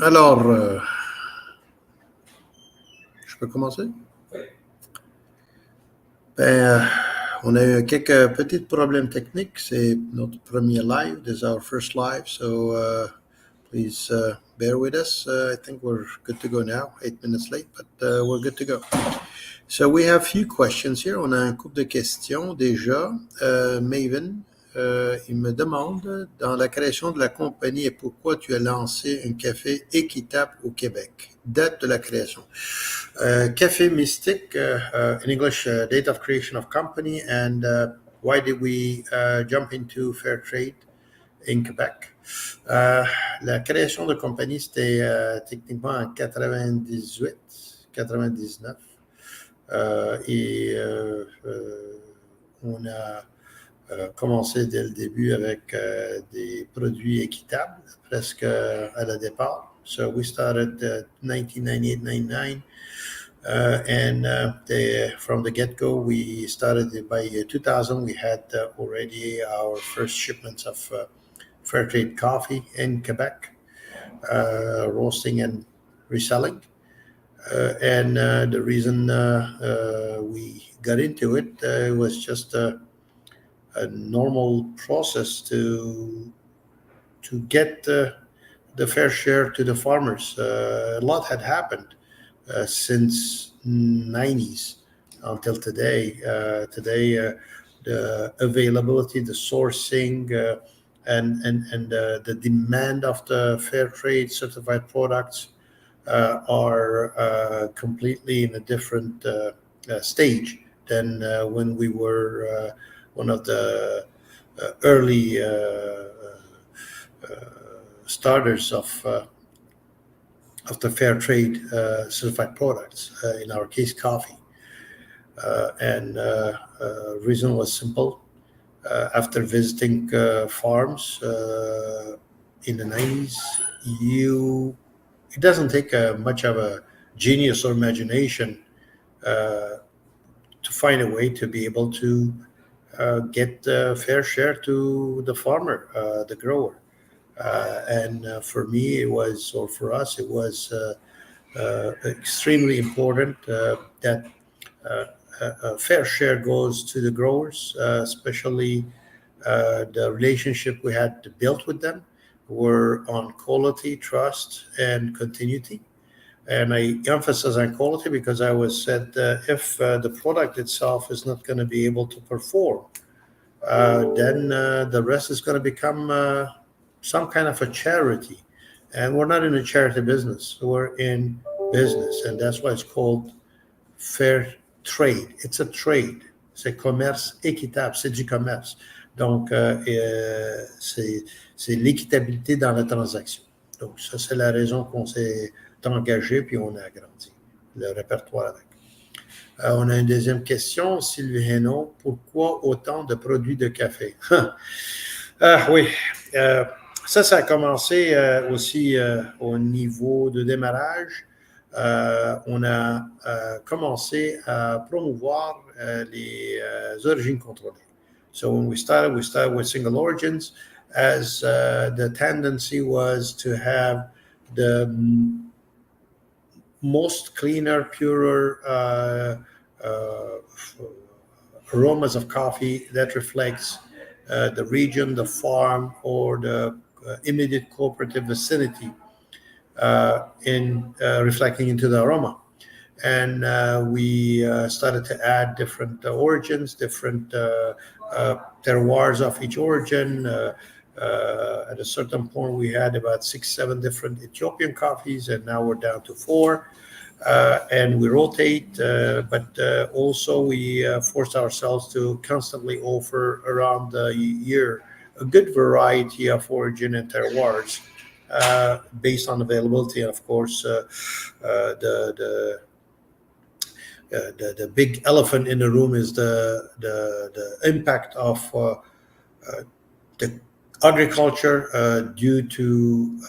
Alors, je peux commencer? Ben, on a eu quelques petits problèmes techniques. C'est notre premier live. This is our first live, so please bear with us. I think we're good to go now. 8 minutes late, but we're good to go. So we have a few questions here. On a un couple de questions déjà. Maven, il me demande, dans la création de la compagnie et pourquoi tu as lancé un café équitable au Québec, date de la création. Café Mystique, in English, date of creation of company, and why did we jump into fair trade in Québec? La création de compagnie, c'était techniquement en 98, 99. On a commencé dès le début avec des produits équitables, presque à la départ. So we started 1998-99. From the get-go, we started by 2000. We had already our first shipments of fair trade coffee in Quebec, roasting and reselling. The reason we got into it was just a normal process to get the fair share to the farmers. A lot had happened since 90s until today. The availability, the sourcing, and the demand of the fair trade certified products are completely in a different stage than when we were one of the early starters of the fair trade certified products, in our case, coffee. Reason was simple. After visiting farms in the 90s, it doesn't take much of a genius or imagination to find a way to be able to get a fair share to the farmer, the grower. For me, for us, it was extremely important that a fair share goes to the growers, especially the relationship we had built with them were on quality, trust, and continuity. And I emphasize on quality because I always said if the product itself is not going to be able to perform, then the rest is going to become some kind of a charity. And we're not in a charity business. We're in business. And that's why it's called fair trade. It's a trade. C'est commerce équitable. C'est du commerce. Donc, c'est l'équitabilité dans la transaction. Donc, ça, c'est la raison qu'on s'est engagé puis on a agrandi le répertoire avec. On a une deuxième question. Sylvie Hainaut, pourquoi autant de produits de café? Oui. Ça a commencé aussi au niveau de démarrage. On a commencé à promouvoir les origines contrôlées. So when we started with single origins, as the tendency was to have the most cleaner, purer aromas of coffee that reflects the region, the farm, or the immediate cooperative vicinity in reflecting into the aroma. And we started to add different origins, different terroirs of each origin. At a certain point, we had about 6-7 different Ethiopian coffees, and now we're down to 4. And we rotate, but also we force ourselves to constantly offer around the year a good variety of origin and terroirs based on availability. And of course, the big elephant in the room is the impact of the agriculture due to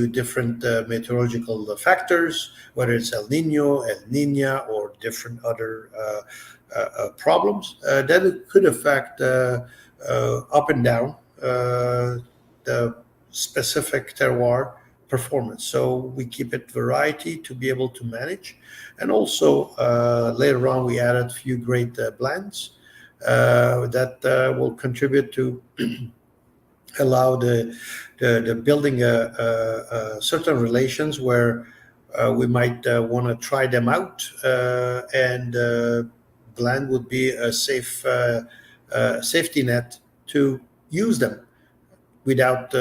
different meteorological factors, whether it's El Nino, El Nina, or different other problems that it could affect up and down the specific terroir performance. So we keep it variety to be able to manage. And also later on, we added a few great blends that will contribute to allow the building certain relations where we might want to try them out, and blend would be a safe safety net to use them without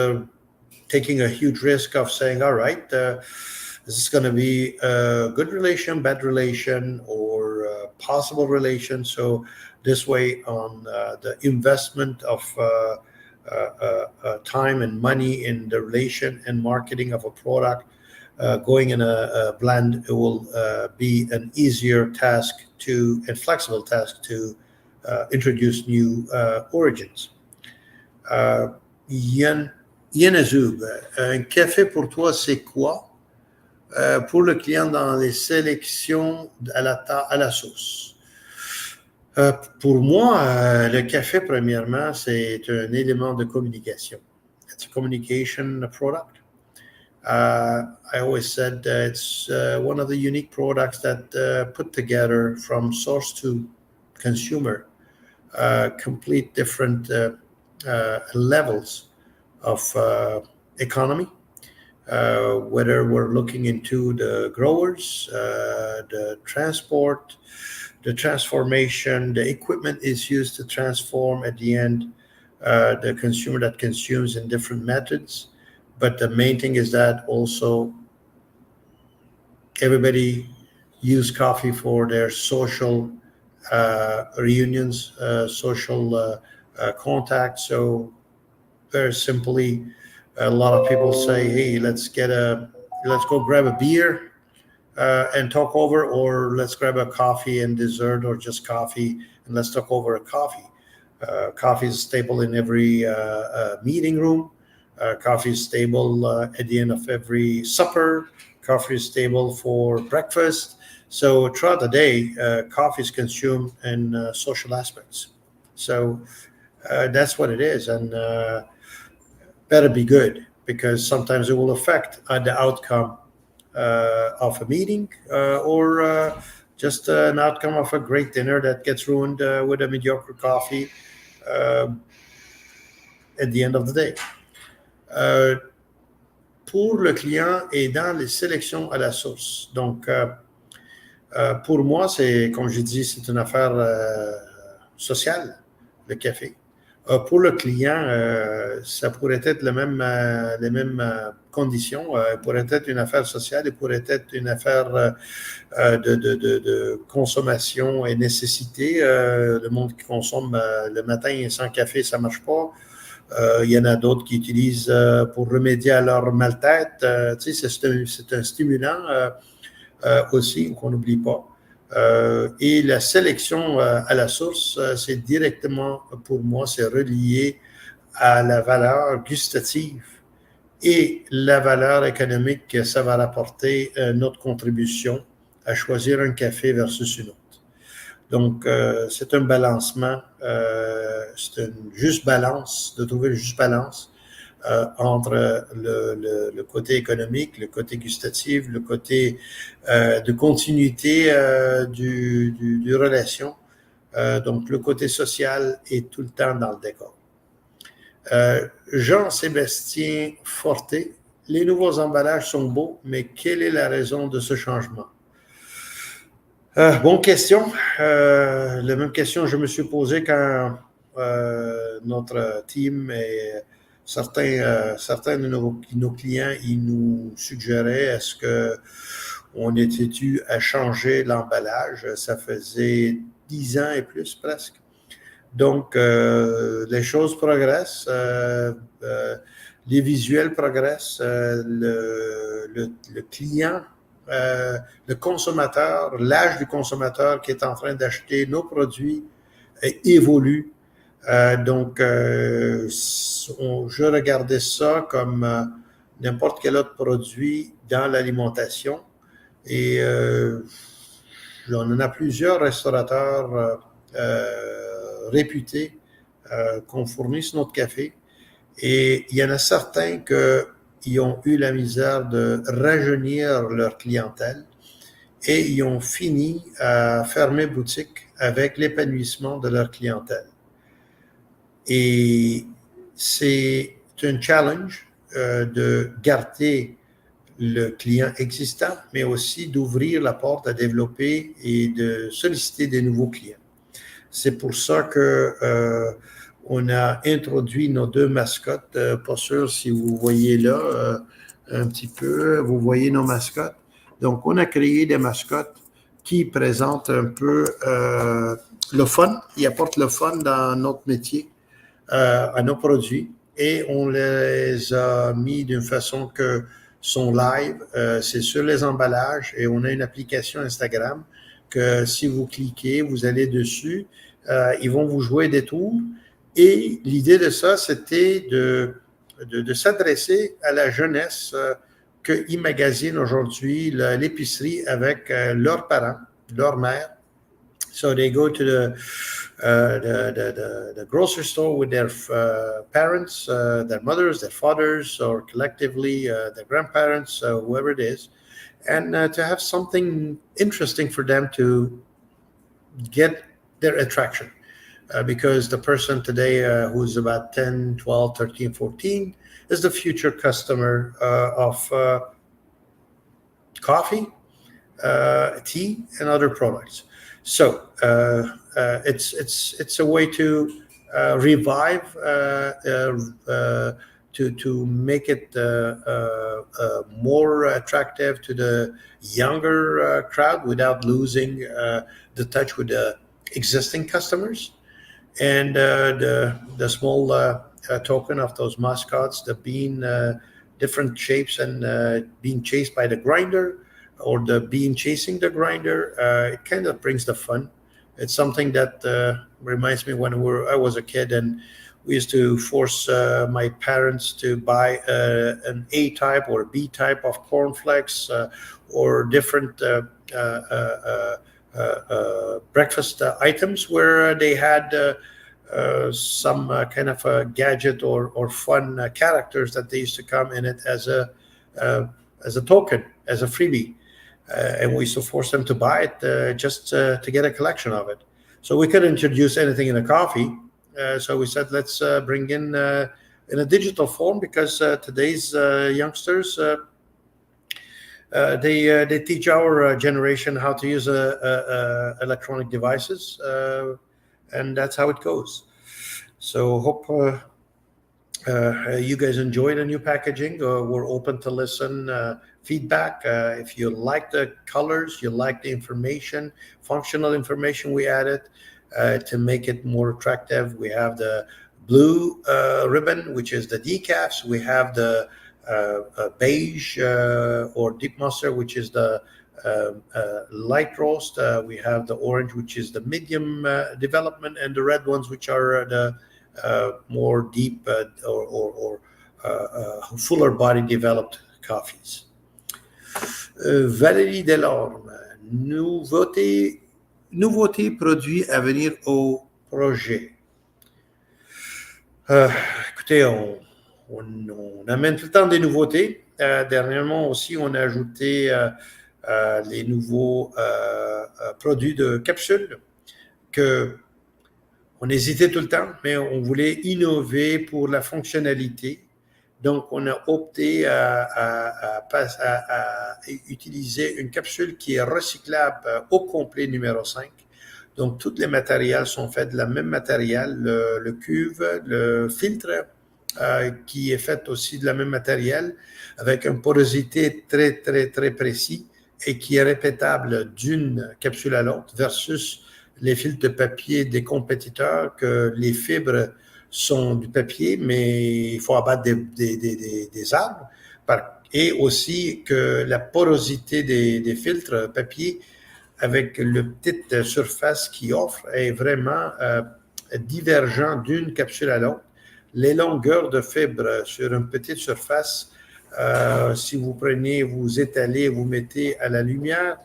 taking a huge risk of saying, all right, this is going to be a good relation, bad relation, or possible relation. So this way on the investment of time and money in the relation and marketing of a product, going in a blend, it will be an easier task to and flexible task to introduce new origins. Yann Azoub, un café pour toi, c'est quoi? Pour le client dans les sélections à la sauce. Pour moi, le café, premièrement, c'est un élément de communication. It's a communication product. I always said it's one of the unique products that put together from source to consumer complete different levels of economy, whether we're looking into the growers, the transport, the transformation, the equipment is used to transform at the end the consumer that consumes in different methods. But the main thing is that also everybody use coffee for their social reunions, social contact. So very simply, a lot of people say, hey, let's go grab a beer and talk over, or let's grab a coffee and dessert, or just coffee and let's talk over a coffee. Coffee is a staple in every meeting room. Coffee is stable at the end of every supper. Coffee is stable for breakfast. So throughout the day, coffee is consumed in social aspects. So that's what it is, and better be good, because sometimes it will affect the outcome of a meeting or just an outcome of a great dinner that gets ruined with a mediocre coffee at the end of the day. Pour le client et dans les sélections à la source. Donc, pour moi, c'est, comme je dis, c'est une affaire sociale, le café. Pour le client, ça pourrait être les mêmes conditions. Pourrait être une affaire sociale, et pourrait être une affaire de consommation et nécessité. Le monde qui consomme le matin sans café, ça ne marche pas. Il y en a d'autres qui utilisent pour remédier à leur mal-tête. Tu sais, c'est un stimulant aussi, qu'on n'oublie pas. Et la sélection à la source, c'est directement, pour moi, c'est relié à la valeur gustative et la valeur économique que ça va rapporter notre contribution à choisir un café versus une autre. Donc, c'est un balancement, c'est une juste balance, de trouver une juste balance entre le côté économique, le côté gustatif, le côté de continuité du relation. Donc, le côté social est tout le temps dans le décor. Jean-Sébastien Forté, les nouveaux emballages sont beaux, mais quelle est la raison de ce changement? Bonne question. La même question que je me suis posée quand notre team et certains de nos clients, ils nous suggéraient est-ce qu'on était dû à changer l'emballage. Ça faisait 10 ans et plus presque. Donc, les choses progressent, les visuels progressent, le client, le consommateur, l'âge du consommateur qui est en train d'acheter nos produits évolue. Donc, je regardais ça comme n'importe quel autre produit dans l'alimentation. Et on en a plusieurs restaurateurs réputés qu'on fournisse notre café. Et il y en a certains que ils ont eu la misère de rajeunir leur clientèle et ils ont fini à fermer boutique avec l'épanouissement de leur clientèle. Et c'est un challenge de garder le client existant, mais aussi d'ouvrir la porte à développer et de solliciter des nouveaux clients. C'est pour ça que on a introduit nos deux mascottes. Pas sûr si vous voyez là un petit peu, vous voyez nos mascottes. Donc, on a créé des mascottes qui présentent un peu le fun. Ils apportent le fun dans notre métier, à nos produits. Et on les a mis d'une façon que sont live. C'est sur les emballages et on a une application Instagram que si vous cliquez, vous allez dessus. Ils vont vous jouer des tours. Et l'idée de ça, c'était de s'adresser à la jeunesse qu'ils magasinent aujourd'hui l'épicerie avec leurs parents, leur mère. So they go to the grocery store with their parents, their mothers, their fathers, or collectively their grandparents, whoever it is, and to have something interesting for them to get their attraction. Because the person today who's about 10, 12, 13, 14 is the future customer of coffee, tea, and other products. So it's a way to revive, to make it more attractive to the younger crowd without losing the touch with the existing customers. And the small token of those mascots, the bean, different shapes, and being chased by the grinder, or the bean chasing the grinder, it kind of brings the fun. It's something that reminds me when I was a kid, and we used to force my parents to buy an A-type or a B-type of cornflakes or different breakfast items where they had some kind of a gadget or fun characters that they used to come in it as a token, as a freebie. And we used to force them to buy it just to get a collection of it. So we couldn't introduce anything in the coffee. So we said, let's bring in a digital form, because today's youngsters, they teach our generation how to use electronic devices, and that's how it goes. So hope you guys enjoy the new packaging. We're open to listen feedback. If you like the colors, you like the information, functional information we added to make it more attractive. We have the blue ribbon, which is the decaf. We have the beige or deep mustard, which is the light roast. We have the orange, which is the medium development, and the red ones, which are the more deep or fuller body developed coffees. Valérie Delorme, nouveauté produit à venir au projet. Écoutez, on amène tout le temps des nouveautés. Dernièrement aussi, on a ajouté les nouveaux produits de capsules que on hésitait tout le temps, mais on voulait innover pour la fonctionnalité. Donc, on a opté à utiliser une capsule qui est recyclable au complet numéro 5. Donc, tous les matériels sont faits de la même matériel, le cuve, le filtre, qui est fait aussi de la même matériel, avec une porosité très, très, très précise et qui est répétable d'une capsule à l'autre, versus les filtres de papier des compétiteurs, que les fibres sont du papier, mais il faut abattre des arbres. Et aussi que la porosité des filtres papier, avec le petite surface qu'ils offrent, est vraiment divergent d'une capsule à l'autre. Les longueurs de fibres sur une petite surface, si vous prenez, vous étalez, vous mettez à la lumière,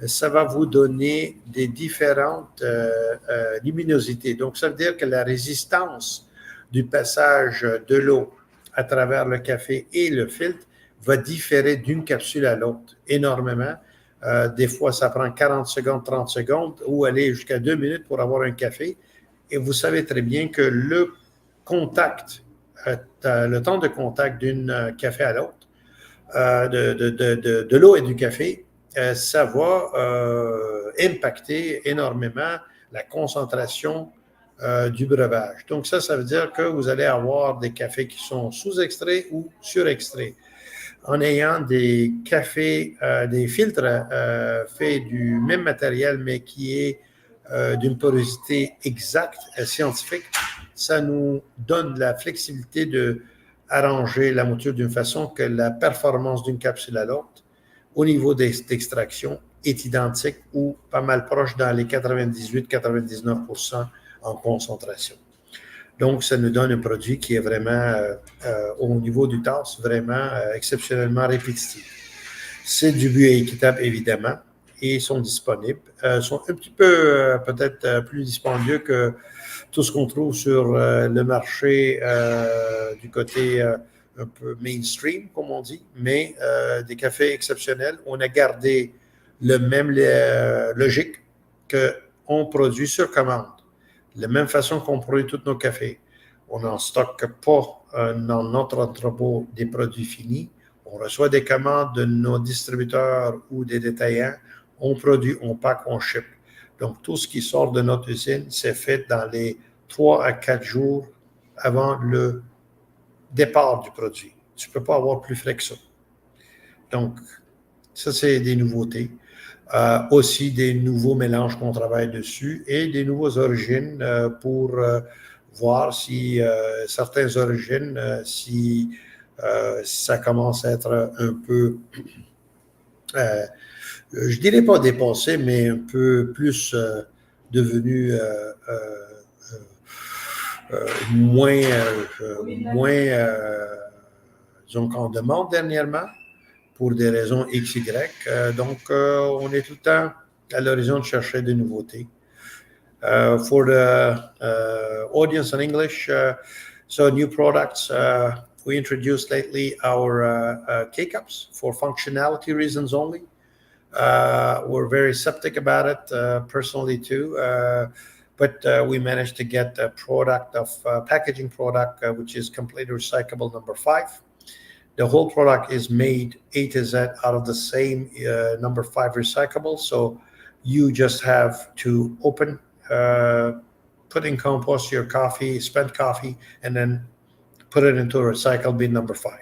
ça va vous donner des différentes luminosités. Donc, ça veut dire que la résistance du passage de l'eau à travers le café et le filtre va différer d'une capsule à l'autre énormément. Des fois, ça prend 40 secondes, 30 secondes ou aller jusqu'à 2 minutes pour avoir un café. Et vous savez très bien que le contact, le temps de contact d'un café à l'autre, de l'eau et du café, ça va impacter énormément la concentration du breuvage. Donc ça veut dire que vous allez avoir des cafés qui sont sous-extraits ou surextraits. En ayant des cafés, des filtres faits du même matériel, mais qui est d'une porosité exacte, scientifique, ça nous donne la flexibilité de arranger la mouture d'une façon que la performance d'une capsule à l'autre, au niveau d'extraction, est identique ou pas mal proche dans les 98-99% en concentration. Donc, ça nous donne un produit qui est vraiment, au niveau du tasse, vraiment exceptionnellement répétitif. C'est du but équitable, évidemment, et ils sont disponibles. Ils sont un petit peu, peut-être, plus dispendieux que tout ce qu'on trouve sur le marché du côté un peu mainstream, comme on dit, mais des cafés exceptionnels. On a gardé le même logique qu'on produit sur commande. De la même façon qu'on produit tous nos cafés. On n'en stocke pas dans notre entrepôt des produits finis. On reçoit des commandes de nos distributeurs ou des détaillants. On produit, on pack, on ship. Donc, tout ce qui sort de notre usine, c'est fait dans les 3 à 4 jours avant le départ du produit. Tu ne peux pas avoir plus frais que ça. Donc, ça, c'est des nouveautés. Aussi des nouveaux mélanges qu'on travaille dessus et des nouvelles origines pour voir si certaines origines, si ça commence à être un peu, je dirais pas dépassé, mais un peu plus devenu moins, disons qu'on demande dernièrement, pour des raisons XY. Donc, on est tout le temps à l'horizon de chercher des nouveautés. For the audience in English, so new products, we introduced lately our K-Cups for functionality reasons only. We're very skeptic about it, personally too. But we managed to get a product of packaging product, which is completely recyclable, number 5. The whole product is made A to Z out of the same number 5 recyclable. So you just have to open, put in compost your coffee, spent coffee, and then put it into a recycle bin number 5.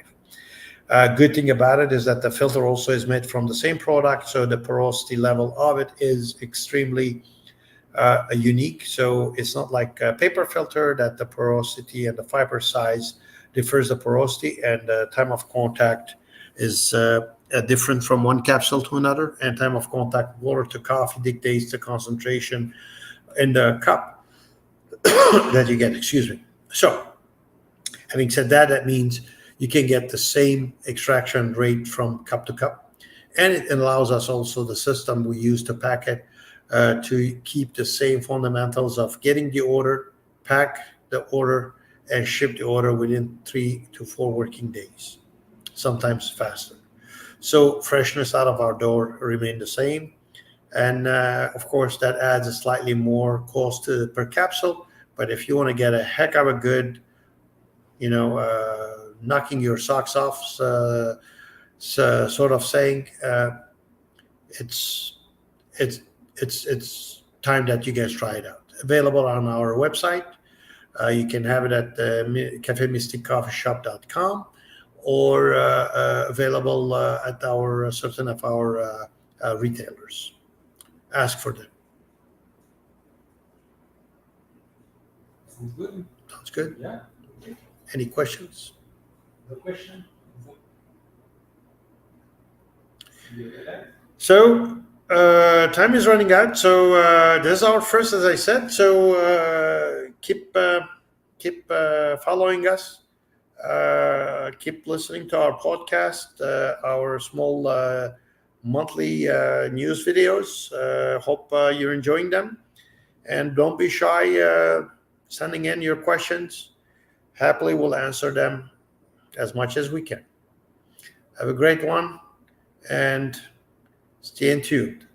Good thing about it is that the filter also is made from the same product. So the porosity level of it is extremely unique. So it's not like a paper filter that the porosity and the fiber size differs the porosity, and the time of contact is different from one capsule to another, and time of contact water to coffee dictates the concentration in the cup that you get, excuse me. So having said that, that means you can get the same extraction rate from cup to cup, and it allows us also the system we use to pack it to keep the same fundamentals of getting the order, pack the order, and ship the order within 3 to 4 working days, sometimes faster. So freshness out of our door remain the same. And of course, that adds a slightly more cost per capsule. But if you want to get a heck of a good, knocking your socks off sort of saying, it's time that you guys try it out. Available on our website. You can have it at Café Mystique coffeeshop.com or available at our certain of our retailers. Ask for them. Sounds good. Sounds good. Yeah. Any questions? No question. So time is running out. So this is our first, as I said. So keep following us. Keep listening to our podcast, our small monthly news videos. Hope you're enjoying them. And don't be shy sending in your questions. Happily, we'll answer them as much as we can. Have a great one and stay tuned.